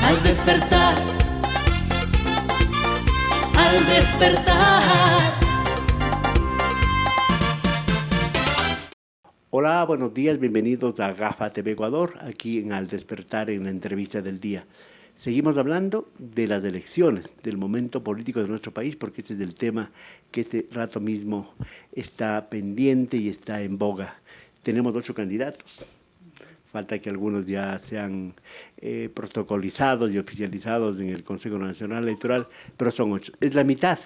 al despertar, al despertar. Hola, buenos días, bienvenidos a GAFA TV Ecuador, aquí en Al Despertar en la entrevista del día. Seguimos hablando de las elecciones, del momento político de nuestro país, porque este es el tema que este rato mismo está pendiente y está en boga. Tenemos 8 candidatos. Falta que algunos ya sean protocolizados y oficializados en el Consejo Nacional Electoral, pero son 8. Es la mitad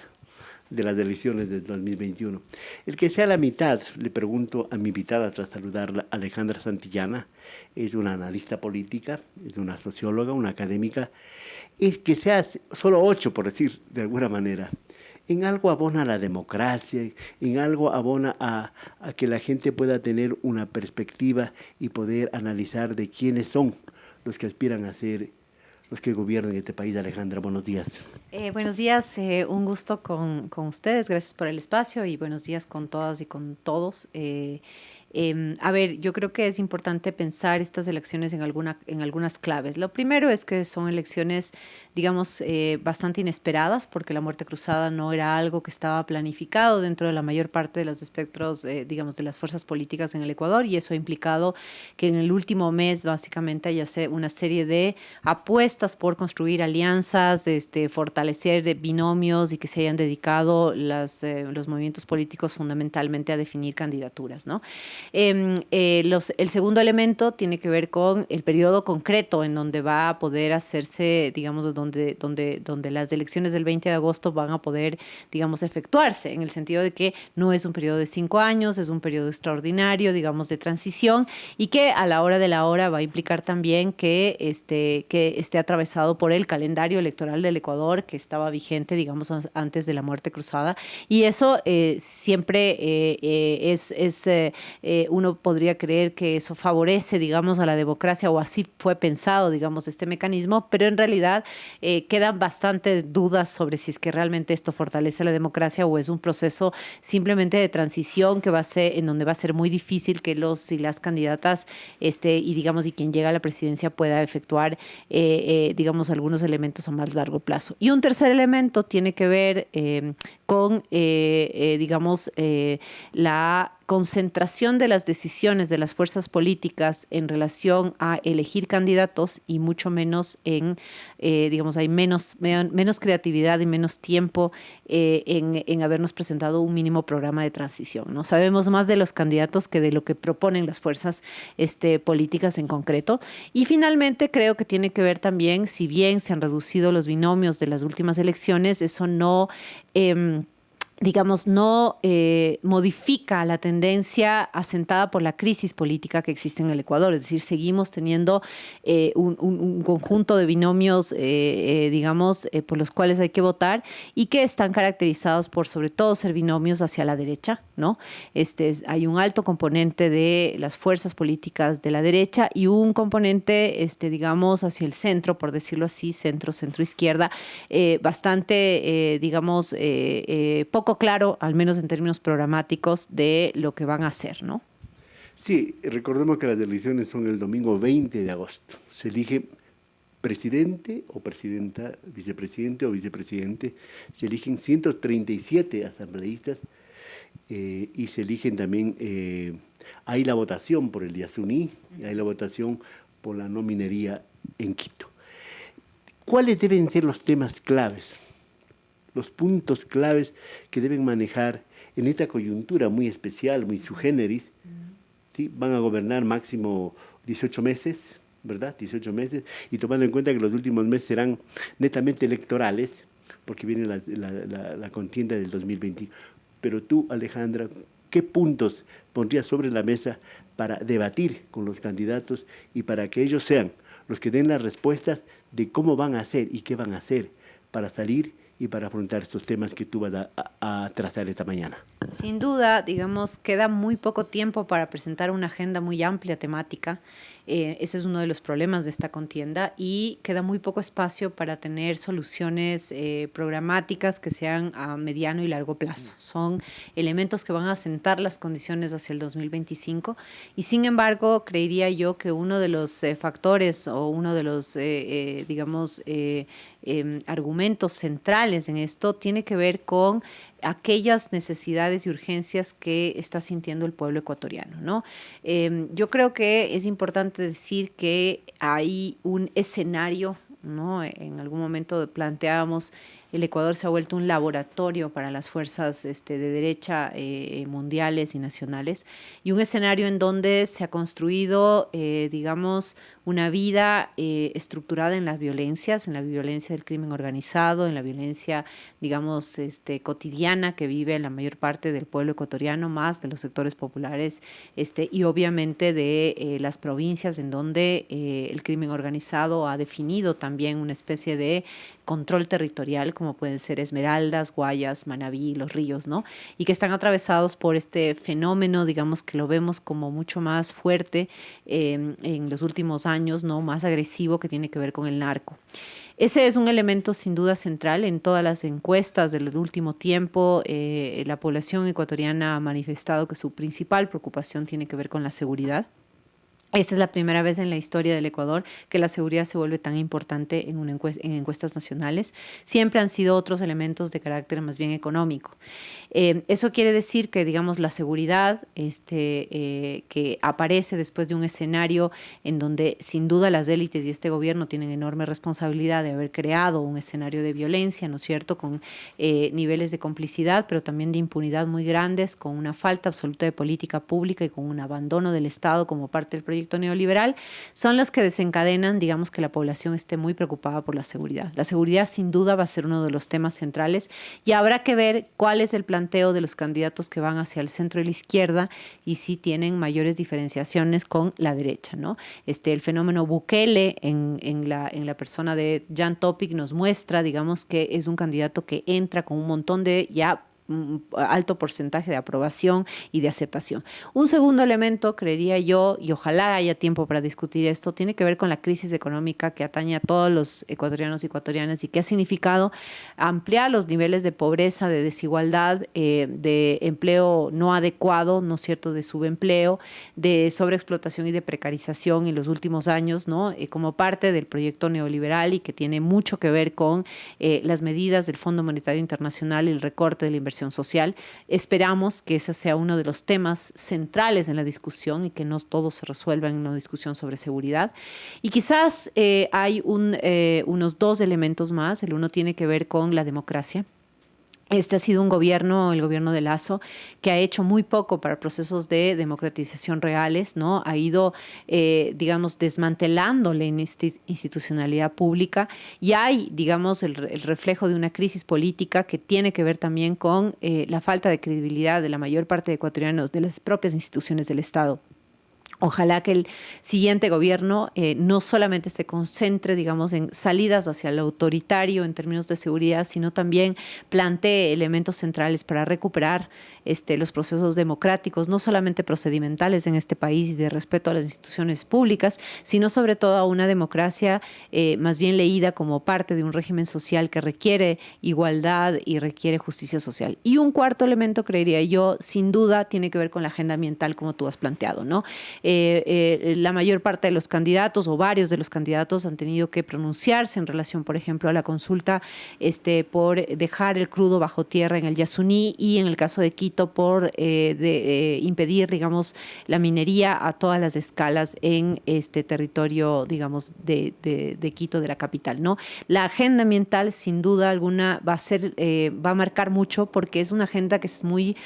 de las elecciones del 2021. El que sea la mitad, le pregunto a mi invitada tras saludarla, Alejandra Santillana, es una analista política, es una socióloga, una académica, es que sea solo 8, por decir de alguna manera, en algo abona a la democracia, en algo abona a que la gente pueda tener una perspectiva y poder analizar de quiénes son los que aspiran a ser los que gobiernan este país. Alejandra, buenos días. Buenos días, un gusto con ustedes, gracias por el espacio y buenos días con todas y con todos. A ver, yo creo que es importante pensar estas elecciones en algunas claves. Lo primero es que son elecciones, digamos, bastante inesperadas, porque la muerte cruzada no era algo que estaba planificado dentro de la mayor parte de los espectros, digamos, de las fuerzas políticas en el Ecuador, y eso ha implicado que en el último mes básicamente haya una serie de apuestas por construir alianzas, fortalecer binomios y que se hayan dedicado los movimientos políticos fundamentalmente a definir candidaturas, ¿no? El segundo elemento tiene que ver con el periodo concreto en donde va a poder hacerse, digamos, donde las elecciones del 20 de agosto van a poder, digamos, efectuarse, en el sentido de que no es un periodo de 5 años, es un periodo extraordinario, digamos, de transición, y que a la hora de la hora va a implicar también que esté atravesado por el calendario electoral del Ecuador que estaba vigente, digamos, antes de la muerte cruzada, y eso siempre uno podría creer que eso favorece, digamos, a la democracia, o así fue pensado, digamos, este mecanismo, pero en realidad quedan bastantes dudas sobre si es que realmente esto fortalece la democracia o es un proceso simplemente de transición que va a ser, en donde va a ser muy difícil que los y las candidatas y digamos, y quien llega a la presidencia pueda efectuar, digamos, algunos elementos a más largo plazo. Y un tercer elemento tiene que ver con, digamos, la concentración de las decisiones de las fuerzas políticas en relación a elegir candidatos, y mucho menos digamos, hay menos creatividad y menos tiempo en habernos presentado un mínimo programa de transición, ¿no? Sabemos más de los candidatos que de lo que proponen las fuerzas políticas en concreto. Y finalmente creo que tiene que ver también, si bien se han reducido los binomios de las últimas elecciones, eso no digamos, no modifica la tendencia asentada por la crisis política que existe en el Ecuador. Es decir, seguimos teniendo un conjunto de binomios, digamos, por los cuales hay que votar, y que están caracterizados por, sobre todo, ser binomios hacia la derecha, ¿no? Hay un alto componente de las fuerzas políticas de la derecha y un componente, digamos, hacia el centro, por decirlo así, centro-izquierda, bastante, digamos, poco claro, al menos en términos programáticos, de lo que van a hacer, ¿no? Sí, recordemos que las elecciones son el domingo 20 de agosto. Se elige presidente o presidenta, vicepresidente o vicepresidente. Se eligen 137 asambleístas y se eligen también, hay la votación por el Yasuní, hay la votación por la no minería en Quito. ¿Cuáles deben ser los temas claves, los puntos claves que deben manejar en esta coyuntura muy especial, muy sui generis? ¿Sí? Van a gobernar máximo 18 meses, ¿verdad? 18 meses, y tomando en cuenta que los últimos meses serán netamente electorales, porque viene la contienda del 2020. Pero tú, Alejandra, ¿qué puntos pondrías sobre la mesa para debatir con los candidatos y para que ellos sean los que den las respuestas de cómo van a hacer y qué van a hacer para salir y para afrontar estos temas que tú vas a trazar esta mañana? Sin duda, digamos, queda muy poco tiempo para presentar una agenda muy amplia temática. Ese es uno de los problemas de esta contienda y queda muy poco espacio para tener soluciones programáticas que sean a mediano y largo plazo. Son elementos que van a sentar las condiciones hacia el 2025 y sin embargo creería yo que uno de los factores o uno de los argumentos centrales en esto tiene que ver con aquellas necesidades y urgencias que está sintiendo el pueblo ecuatoriano, ¿no? Yo creo que es importante decir que hay un escenario, ¿no? En algún momento planteábamos el Ecuador se ha vuelto un laboratorio para las fuerzas de derecha mundiales y nacionales y un escenario en donde se ha construido, una vida estructurada en las violencias, en la violencia del crimen organizado, en la violencia, cotidiana que vive la mayor parte del pueblo ecuatoriano, más de los sectores populares y obviamente de las provincias en donde el crimen organizado ha definido también una especie de control territorial, como pueden ser Esmeraldas, Guayas, Manabí, Los Ríos, ¿no? Y que están atravesados por este fenómeno, digamos que lo vemos como mucho más fuerte en los últimos años, ¿no? Más agresivo, que tiene que ver con el narco. Ese es un elemento sin duda central en todas las encuestas del último tiempo. La población ecuatoriana ha manifestado que su principal preocupación tiene que ver con la seguridad. Esta es la primera vez en la historia del Ecuador que la seguridad se vuelve tan importante en encuestas nacionales. Siempre han sido otros elementos de carácter más bien económico. Eso quiere decir que, digamos, la seguridad que aparece después de un escenario en donde sin duda las élites y este gobierno tienen enorme responsabilidad de haber creado un escenario de violencia, ¿no es cierto?, con niveles de complicidad, pero también de impunidad muy grandes, con una falta absoluta de política pública y con un abandono del Estado como parte del proyecto neoliberal, son los que desencadenan, digamos, que la población esté muy preocupada por la seguridad. La seguridad sin duda va a ser uno de los temas centrales y habrá que ver cuál es el planteo de los candidatos que van hacia el centro y la izquierda y si tienen mayores diferenciaciones con la derecha, ¿no? El fenómeno Bukele en la persona de Jan Topic nos muestra, digamos, que es un candidato que entra con un montón de alto porcentaje de aprobación y de aceptación. Un segundo elemento, creería yo, y ojalá haya tiempo para discutir esto, tiene que ver con la crisis económica que atañe a todos los ecuatorianos y ecuatorianas y que ha significado ampliar los niveles de pobreza, de desigualdad, de empleo no adecuado, ¿no es cierto?, de subempleo, de sobreexplotación y de precarización en los últimos años, ¿no?, como parte del proyecto neoliberal y que tiene mucho que ver con las medidas del Fondo Monetario Internacional y el recorte de la inversión social. Esperamos que ese sea uno de los temas centrales en la discusión y que no todo se resuelva en una discusión sobre seguridad. Y quizás hay unos dos elementos más. El uno tiene que ver con la democracia. Este ha sido un gobierno, el gobierno de Lasso, que ha hecho muy poco para procesos de democratización reales, ¿no? Ha ido, desmantelando la institucionalidad pública y hay, digamos, el reflejo de una crisis política que tiene que ver también con la falta de credibilidad de la mayor parte de ecuatorianos, de las propias instituciones del Estado. Ojalá que el siguiente gobierno no solamente se concentre, digamos, en salidas hacia lo autoritario en términos de seguridad, sino también plantee elementos centrales para recuperar los procesos democráticos, no solamente procedimentales en este país y de respeto a las instituciones públicas, sino sobre todo a una democracia más bien leída como parte de un régimen social que requiere igualdad y requiere justicia social. Y un cuarto elemento, creería yo, sin duda, tiene que ver con la agenda ambiental, como tú has planteado, ¿no? La mayor parte de los candidatos o varios de los candidatos han tenido que pronunciarse en relación, por ejemplo, a la consulta por dejar el crudo bajo tierra en el Yasuní y en el caso de Quito por impedir, digamos, la minería a todas las escalas en este territorio, digamos, de Quito, de la capital, ¿no? La agenda ambiental, sin duda alguna, va a marcar mucho porque es una agenda que es muy,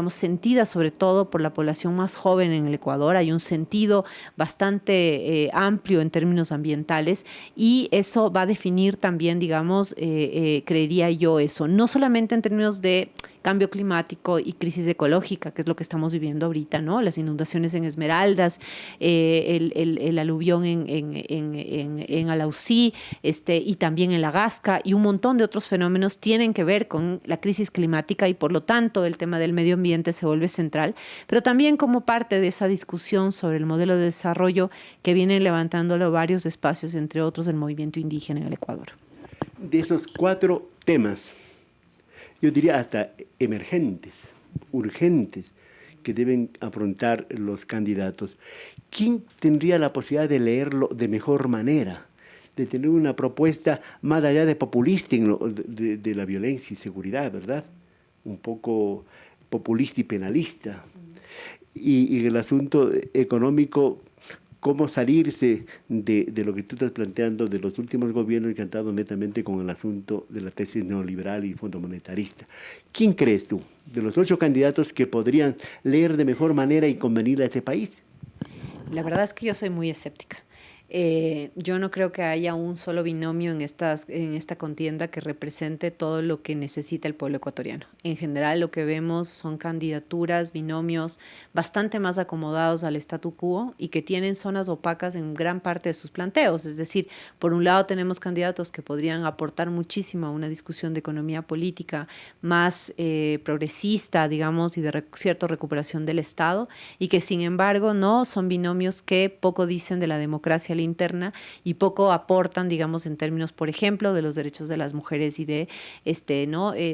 sentida sobre todo por la población más joven en el Ecuador. Hay un sentido bastante amplio en términos ambientales y eso va a definir también, digamos, creería yo eso, no solamente en términos de cambio climático y crisis ecológica, que es lo que estamos viviendo ahorita, ¿no? Las inundaciones en Esmeraldas, el aluvión en Alausí, y también en la Gasca, y un montón de otros fenómenos tienen que ver con la crisis climática y por lo tanto el tema del medio ambiente se vuelve central, pero también como parte de esa discusión sobre el modelo de desarrollo que vienen levantándolo varios espacios, entre otros el movimiento indígena en el Ecuador. De esos 4 temas, yo diría hasta emergentes, urgentes, que deben afrontar los candidatos, ¿quién tendría la posibilidad de leerlo de mejor manera? De tener una propuesta más allá de populista de la violencia y seguridad, ¿verdad? Un poco populista y penalista. Y el asunto económico, cómo salirse de lo que tú estás planteando de los últimos gobiernos que han estado netamente con el asunto de la tesis neoliberal y fondo monetarista. ¿Quién crees tú de los 8 candidatos que podrían leer de mejor manera y convenir a este país? La verdad es que yo soy muy escéptica. Yo no creo que haya un solo binomio en esta contienda que represente todo lo que necesita el pueblo ecuatoriano. En general, lo que vemos son candidaturas, binomios bastante más acomodados al statu quo y que tienen zonas opacas en gran parte de sus planteos. Es decir, por un lado tenemos candidatos que podrían aportar muchísimo a una discusión de economía política más progresista, digamos, y de cierta recuperación del Estado, y que sin embargo no son binomios que poco dicen de la democracia interna y poco aportan, digamos, en términos, por ejemplo, de los derechos de las mujeres y de,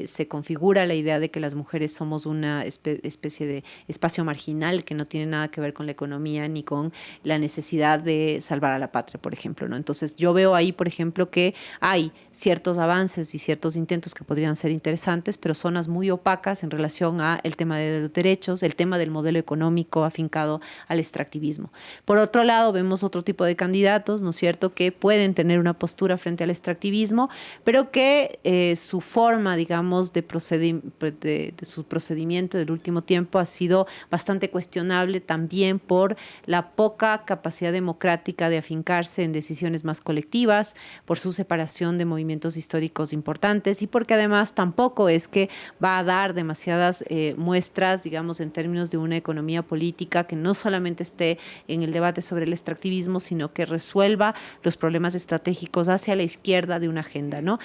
se configura la idea de que las mujeres somos una especie de espacio marginal que no tiene nada que ver con la economía ni con la necesidad de salvar a la patria, por ejemplo, ¿no? Entonces, yo veo ahí, por ejemplo, que hay ciertos avances y ciertos intentos que podrían ser interesantes, pero zonas muy opacas en relación a el tema de los derechos, el tema del modelo económico afincado al extractivismo. Por otro lado, vemos otro tipo de candidatos, ¿no es cierto?, que pueden tener una postura frente al extractivismo, pero que su forma, digamos, de su procedimiento del último tiempo ha sido bastante cuestionable también por la poca capacidad democrática de afincarse en decisiones más colectivas, por su separación de movimientos históricos importantes y porque además tampoco es que va a dar demasiadas muestras, digamos, en términos de una economía política que no solamente esté en el debate sobre el extractivismo, sino que resuelva los problemas estratégicos hacia la izquierda de una agenda, ¿no?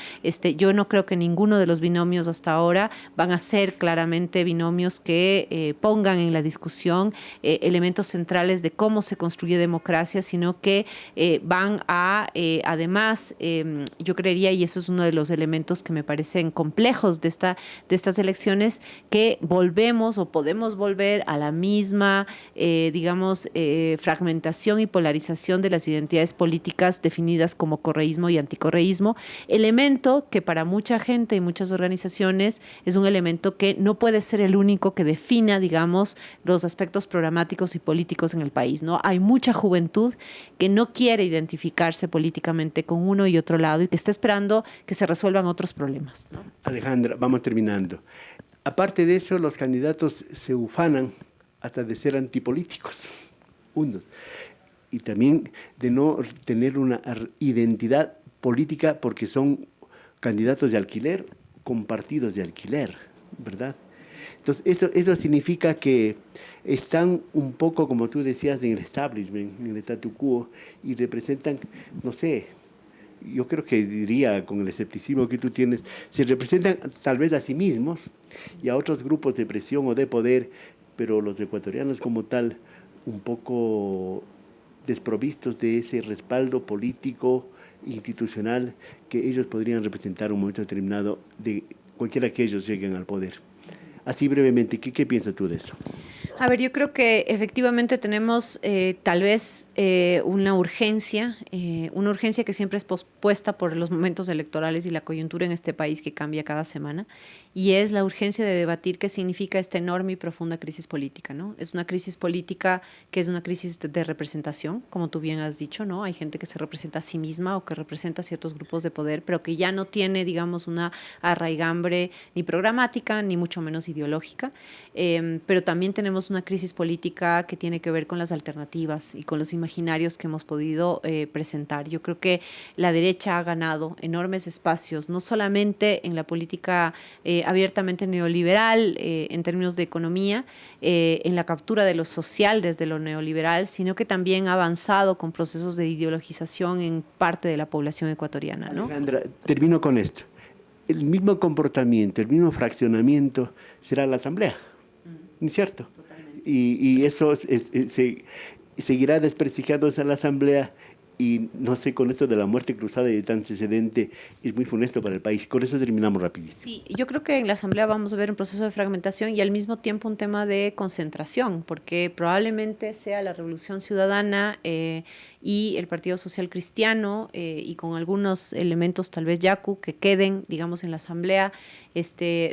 Yo no creo que ninguno de los binomios hasta ahora van a ser claramente binomios que pongan en la discusión elementos centrales de cómo se construye democracia, sino que van a, además, yo creería, y eso es uno de los elementos que me parecen complejos de estas elecciones, que volvemos o podemos volver a la misma, digamos, fragmentación y polarización de las identidades políticas definidas como correísmo y anticorreísmo, elemento que para mucha gente y muchas organizaciones es un elemento que no puede ser el único que defina, digamos, los aspectos programáticos y políticos en el país, ¿no? Hay mucha juventud que no quiere identificarse políticamente con uno y otro lado y que está esperando que se resuelvan otros problemas, ¿no? Alejandra, vamos terminando. Aparte de eso, los candidatos se ufanan hasta de ser antipolíticos, unos, y también de no tener una identidad política porque son candidatos de alquiler con partidos de alquiler, ¿verdad? Entonces, eso significa que están un poco, como tú decías, en el establishment, en el statu quo, y representan, no sé, yo creo que diría, con el escepticismo que tú tienes, se representan tal vez a sí mismos y a otros grupos de presión o de poder, pero los ecuatorianos como tal, un poco desprovistos de ese respaldo político, institucional, que ellos podrían representar en un momento determinado de cualquiera que ellos lleguen al poder. Así brevemente, ¿qué piensas tú de eso? A ver, yo creo que efectivamente tenemos tal vez una urgencia que siempre es pospuesta por los momentos electorales y la coyuntura en este país que cambia cada semana, y es la urgencia de debatir qué significa esta enorme y profunda crisis política, ¿no? Es una crisis política que es una crisis de representación, como tú bien has dicho, ¿no? Hay gente que se representa a sí misma o que representa ciertos grupos de poder, pero que ya no tiene, digamos, una arraigambre ni programática, ni mucho menos ideológica, pero también tenemos una crisis política que tiene que ver con las alternativas y con los imaginarios que hemos podido presentar. Yo creo que la derecha ha ganado enormes espacios, no solamente en la política abiertamente neoliberal, en términos de economía, en la captura de lo social desde lo neoliberal, sino que también ha avanzado con procesos de ideologización en parte de la población ecuatoriana, ¿no? Alejandra, termino con esto. El mismo comportamiento, el mismo fraccionamiento será la Asamblea, ¿no es cierto? Y eso seguirá desprestigiándose a la Asamblea, y no sé, con esto de la muerte cruzada y de tan antecedente, es muy funesto para el país. Con eso terminamos rapidísimo. Sí, yo creo que en la Asamblea vamos a ver un proceso de fragmentación y al mismo tiempo un tema de concentración, porque probablemente sea la Revolución Ciudadana y el Partido Social Cristiano y con algunos elementos tal vez Yacu que queden, digamos, en la Asamblea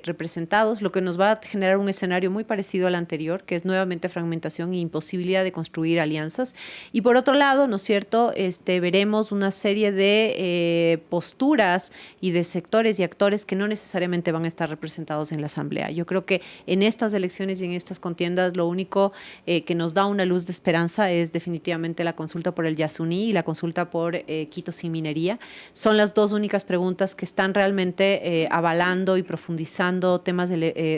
representados, lo que nos va a generar un escenario muy parecido al anterior, que es nuevamente fragmentación e imposibilidad de construir alianzas. Y por otro lado, ¿no es cierto?, veremos una serie de posturas y de sectores y actores que no necesariamente van a estar representados en la Asamblea. Yo creo que en estas elecciones y en estas contiendas lo único que nos da una luz de esperanza es definitivamente la consulta por el Yasuní y la consulta por Quito sin minería. Son las dos únicas preguntas que están realmente avalando y profundizando temas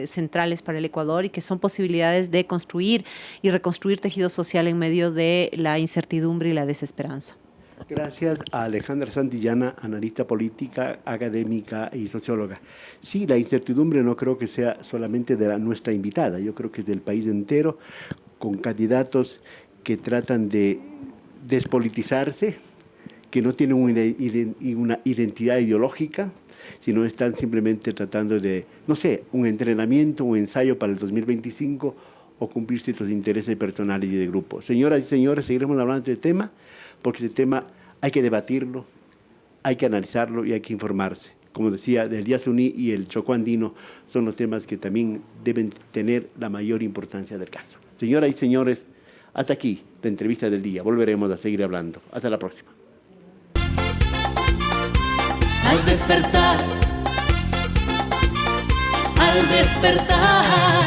centrales para el Ecuador y que son posibilidades de construir y reconstruir tejido social en medio de la incertidumbre y la desesperanza. Gracias a Alejandra Santillana, analista política, académica y socióloga. Sí, la incertidumbre no creo que sea solamente de nuestra invitada, yo creo que es del país entero, con candidatos que tratan de despolitizarse, que no tienen una identidad ideológica, sino están simplemente tratando de, no sé, un entrenamiento, un ensayo para el 2025 o cumplir ciertos intereses personales y de grupo. Señoras y señores, seguiremos hablando de este tema, porque este tema hay que debatirlo, hay que analizarlo y hay que informarse. Como decía, del Yasuní y el Chocó Andino son los temas que también deben tener la mayor importancia del caso. Señoras y señores, hasta aquí la entrevista del día. Volveremos a seguir hablando. Hasta la próxima. Al despertar, al despertar.